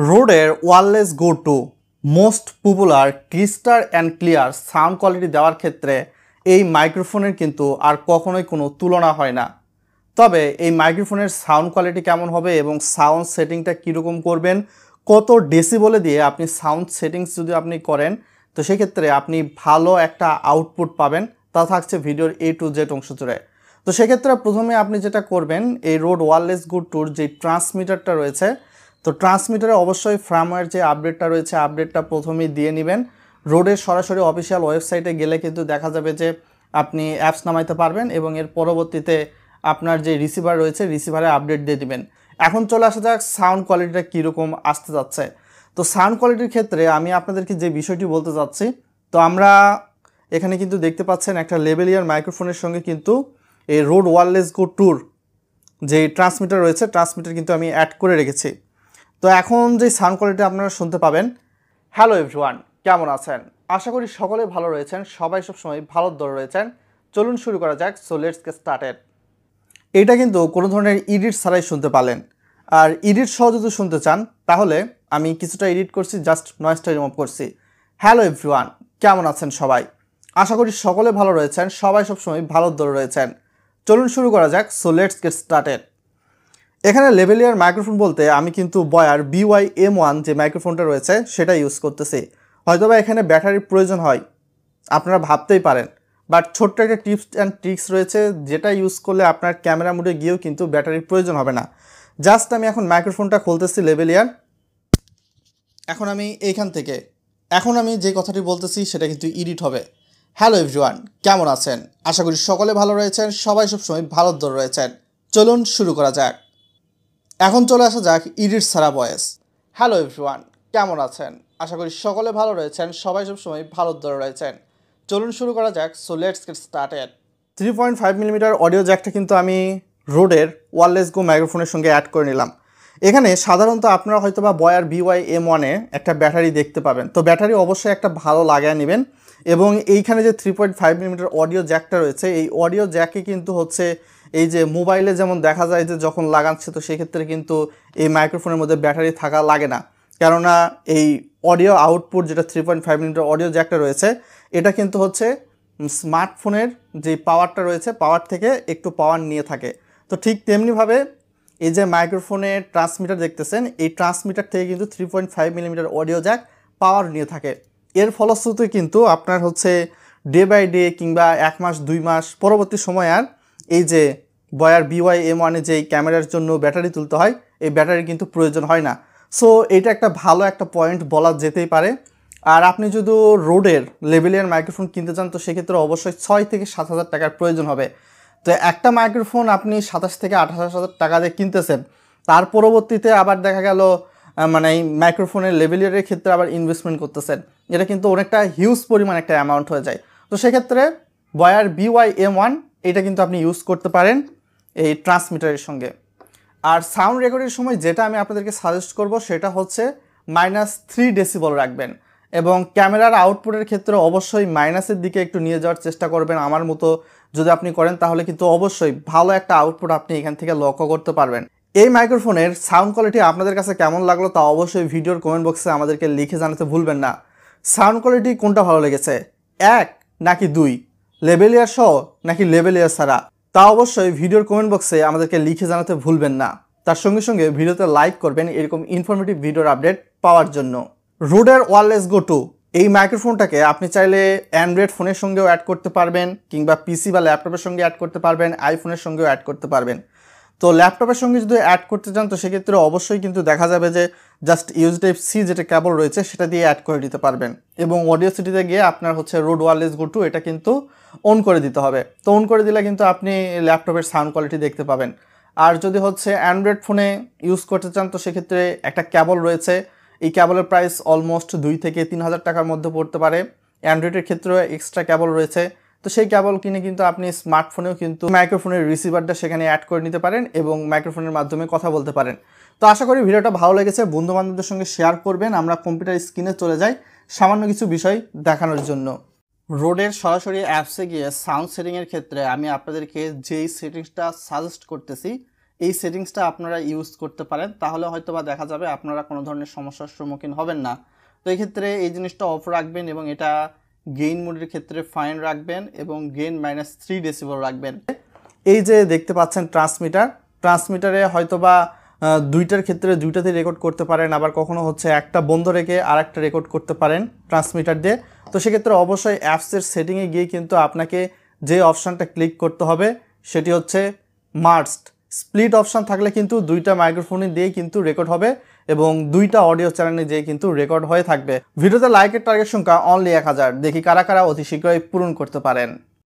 রোডের wireless go to most popular crystal and clear sound quality দেওয়ার ক্ষেত্রে এই মাইক্রোফোনের কিন্তু আর কখনোই কোনো তুলনা হয় না। তবে এই মাইক্রোফোনের সাউন্ড কোয়ালিটি কেমন হবে এবং সাউন্ড সেটিংটা কীরকম করবেন, কত ডেসিবেলে দিয়ে আপনি সাউন্ড সেটিংস যদি আপনি করেন তো সেক্ষেত্রে আপনি ভালো একটা আউটপুট পাবেন, তা থাকছে ভিডিওর A to Z অংশ জুড়ে। তো সেক্ষেত্রে প্রথমে আপনি যেটা করবেন, এই রোড ওয়্যারলেস গো টুর যে ট্রান্সমিটারটা রয়েছে, তো ট্রান্সমিটারে অবশ্যই ফার্মওয়্যার যে আপডেটটা রয়েছে আপডেটটা প্রথমেই দিয়ে নেবেন। রোডের সরাসরি অফিসিয়াল ওয়েবসাইটে গেলে কিন্তু দেখা যাবে যে আপনি অ্যাপস নামাইতে পারবেন এবং এর পরবর্তীতে আপনার যে রিসিভার রয়েছে রিসিভারে আপডেট দিয়ে দিবেন। এখন চলে আসা যাক সাউন্ড কোয়ালিটিটা কীরকম আসতে যাচ্ছে। তো সাউন্ড কোয়ালিটির ক্ষেত্রে আমি আপনাদেরকে যে বিষয়টি বলতে চাচ্ছি, তো আমরা এখানে কিন্তু দেখতে পাচ্ছেন একটা লেভেলিয়ার মাইক্রোফোনের সঙ্গে কিন্তু এই রোড ওয়্যারলেস গো টুর যে ট্রান্সমিটার রয়েছে ট্রান্সমিটার কিন্তু আমি অ্যাড করে রেখেছি। তো এখন যে সাউন্ড কোয়ালিটি আপনারা শুনতে পাবেন। হ্যালো এভরিওয়ান, কেমন আছেন? আশা করি সকলে ভালো রয়েছেন, সবাই সবসময় ভালো দর রয়েছেন। চলুন শুরু করা যাক। So let's get started. এটা কিন্তু কোনো ধরনের এডিট ছাড়াই শুনতে পারলেন। আর এডিট সহ যদি শুনতে চান তাহলে আমি কিছুটা এডিট করছি, জাস্ট নয়েজটা রিমুভ করছি। হ্যালো এভরিওয়ান, কেমন আছেন সবাই? আশা করি সকলে ভালো রয়েছেন, সবাই সবসময় ভালো দর রয়েছেন। চলুন শুরু করা যাক। So let's get started. এখানে লেভেলিয়ার মাইক্রোফোন বলতে আমি কিন্তু বয়ার BY-M1 যে মাইক্রোফোনটা রয়েছে সেটা ইউজ করতেছি। হয়তোবা এখানে ব্যাটারির প্রয়োজন হয়, আপনারা ভাবতেই পারেন, বাট ছোট্ট একটা টিপস অ্যান্ড ট্রিক্স রয়েছে যেটা ইউজ করলে আপনার ক্যামেরা মোডে গিয়েও কিন্তু ব্যাটারির প্রয়োজন হবে না। জাস্ট আমি এখন মাইক্রোফোনটা খুলতেছি লেভেলিয়ার। এখন আমি যে কথাটি বলতেছি সেটা কিন্তু এডিট হবে। হ্যালো এভরিওয়ান, কেমন আছেন? আশা করি সকলে ভালো রয়েছেন, সবাই সবসময় ভালো দর রয়েছেন। চলুন শুরু করা যাক। এখন চলে আসা যাক এডিট ছাড়া ভয়েস। হ্যালো এভরিওয়ান, কেমন আছেন? আশা করি সকলে ভালো রয়েছেন, সবাই সবসময় ভালো দর রয়েছেন। চলুন শুরু করা যাক। So let's get started. 3.5mm audio জ্যাকটা কিন্তু আমি রোডের ওয়্যারলেস গো মাইক্রোফোনের সঙ্গে অ্যাড করে নিলাম। এখানে সাধারণত আপনারা হয়তোবা বয়ার BY-M1-এ একটা ব্যাটারি দেখতে পাবেন। তো ব্যাটারি অবশ্যই একটা ভালো লাগায় নেবেন এবং এইখানে যে 3.5mm অডিও জ্যাকটা রয়েছে এই অডিও জ্যাকে কিন্তু হচ্ছে এই যে মোবাইলে যেমন দেখা যায় যে যখন লাগাচ্ছে, তো সেক্ষেত্রে কিন্তু এই মাইক্রোফোনের মধ্যে ব্যাটারি থাকা লাগে না, কেননা এই অডিও আউটপুট যেটা 3.5mm অডিও জ্যাকটা রয়েছে এটা কিন্তু হচ্ছে স্মার্টফোনের যে পাওয়ারটা রয়েছে পাওয়ার থেকে একটু পাওয়ার নিয়ে থাকে। তো ঠিক তেমনিভাবে এই যে মাইক্রোফোনের ট্রান্সমিটার দেখতেছেন এই ট্রান্সমিটার থেকে কিন্তু 3.5mm অডিও জ্যাক পাওয়ার নিয়ে থাকে। এর ফলশ্রুতি কিন্তু আপনার হচ্ছে ডে বাই ডে কিংবা 1 মাস 2 মাস পরবর্তী সময় আর এই যে বয়ার BY-M1-এ যেই ক্যামেরার জন্য ব্যাটারি তুলতে হয় এই ব্যাটারি কিন্তু প্রয়োজন হয় না। সো এটা একটা ভালো একটা পয়েন্ট বলা যেতেই পারে। আর আপনি যদি রোডের লেভেলিয়ার মাইক্রোফোন কিনতে চান তো সেক্ষেত্রে অবশ্যই 6 থেকে 7 হাজার টাকার প্রয়োজন হবে। তো একটা মাইক্রোফোন আপনি 27 থেকে 28 হাজার টাকা দিয়ে কিনতেছেন, তার পরবর্তীতে আবার দেখা গেল মানে এই মাইক্রোফোনের লেভেলিয়ারের ক্ষেত্রে আবার ইনভেস্টমেন্ট করতেছেন, এটা কিন্তু অনেকটা হিউজ পরিমাণ একটা অ্যামাউন্ট হয়ে যায়। তো সেক্ষেত্রে বয়ার BY-M1 এটা কিন্তু আপনি ইউজ করতে পারেন এই ট্রান্সমিটারের সঙ্গে। আর সাউন্ড রেকর্ডের সময় যেটা আমি আপনাদেরকে সাজেস্ট করব সেটা হচ্ছে -3 ডেসিবল রাখবেন এবং ক্যামেরার আউটপুটের ক্ষেত্রে অবশ্যই মাইনাসের দিকে একটু নিয়ে যাওয়ার চেষ্টা করবেন। আমার মতো যদি আপনি করেন তাহলে কিন্তু অবশ্যই ভালো একটা আউটপুট আপনি এখান থেকে লক্ষ্য করতে পারবেন। এই মাইক্রোফোনের সাউন্ড কোয়ালিটি আপনাদের কাছে কেমন লাগলো তা অবশ্যই ভিডিওর কমেন্ট বক্সে আমাদেরকে লিখে জানাতে ভুলবেন না। সাউন্ড কোয়ালিটি কোনটা ভালো লেগেছে, 1 নাকি 2, লেভেলিয়ার সহ নাকি লেভেলিয়ার ছাড়া, তা অবশ্যই ভিডিওর কমেন্ট বক্সে আমাদেরকে লিখে জানাতে ভুলবেন না। তার সঙ্গে সঙ্গে ভিডিওতে লাইক করবেন এরকম ইনফরমেটিভ ভিডিওর আপডেট পাওয়ার জন্য। রোডের ওয়্যারলেস গো টু এই মাইক্রোফোনটাকে আপনি চাইলে অ্যান্ড্রয়েড ফোনের সঙ্গেও অ্যাড করতে পারবেন কিংবা পিসি বা ল্যাপটপের সঙ্গে অ্যাড করতে পারবেন, আইফোনের সঙ্গেও অ্যাড করতে পারবেন। তো ল্যাপটপের সঙ্গে যদি অ্যাড করতে চান তো সেক্ষেত্রে অবশ্যই কিন্তু দেখা যাবে যে জাস্ট USB-Type-C যেটা কেবল রয়েছে সেটা দিয়ে অ্যাড করে দিতে পারবেন এবং অডিও সিটিতে গিয়ে আপনার হচ্ছে রোড ওয়্যারলেস গো টু এটা কিন্তু অন করে দিতে হবে। তো অন করে দিলে কিন্তু আপনি ল্যাপটপের সাউন্ড কোয়ালিটি দেখতে পাবেন। আর যদি হচ্ছে অ্যান্ড্রয়েড ফোনে ইউজ করতে চান তো সেক্ষেত্রে একটা কেবল রয়েছে, এই কেবলের প্রাইস অলমোস্ট 2 থেকে 3 হাজার টাকার মধ্যে পড়তে পারে। অ্যান্ড্রয়েডের ক্ষেত্রেও এক্সট্রা কেবল রয়েছে, তো সেই কেবল কিনে কিন্তু আপনি স্মার্টফোনেও কিন্তু মাইক্রোফোনের রিসিভারটা সেখানে অ্যাড করে নিতে পারেন এবং মাইক্রোফোনের মাধ্যমে কথা বলতে পারেন। তো আশা করি ভিডিওটা ভালো লেগেছে, বন্ধুবান্ধবদের সঙ্গে শেয়ার করবেন। আমরা কম্পিউটার স্ক্রিনে চলে যাই সামান্য কিছু বিষয় দেখানোর জন্য। রোডের সরাসরি অ্যাপসে গিয়ে সাউন্ড সেটিংয়ের ক্ষেত্রে আমি আপনাদেরকে যেই সেটিংসটা সাজেস্ট করতেছি এই সেটিংসটা আপনারা ইউজ করতে পারেন, তাহলে হয়তো বা দেখা যাবে আপনারা কোনো ধরনের সমস্যার সম্মুখীন হবেন না। তো এই ক্ষেত্রে এই জিনিসটা অফ রাখবেন এবং এটা গেইন মোডের ক্ষেত্রে ফাইন রাখবেন এবং গেইন -3 ডেসিবেল রাখবেন। এই যে দেখতে পাচ্ছেন ট্রান্সমিটারে হয়তোবা দুইটার ক্ষেত্রে দুইটাতে রেকর্ড করতে পারেন, আবার কখনো হচ্ছে একটা বন্ধ রেখে আর একটা রেকর্ড করতে পারেন ট্রান্সমিটার দিয়ে। তো সেক্ষেত্রে অবশ্যই অ্যাপসের সেটিংয়ে গিয়ে কিন্তু আপনাকে যে অপশানটা ক্লিক করতে হবে সেটি হচ্ছে মার্জড। স্প্লিট অপশান থাকলে কিন্তু দুইটা মাইক্রোফোনে দিয়ে কিন্তু রেকর্ড হবে এবং দুইটা অডিও চ্যানেলে দিয়ে কিন্তু রেকর্ড হয়ে থাকবে। ভিডিওতে লাইকের টার্গেট সংখ্যা অনলি 1000। দেখি কারা কারা অতি শীঘ্রই পূরণ করতে পারেন।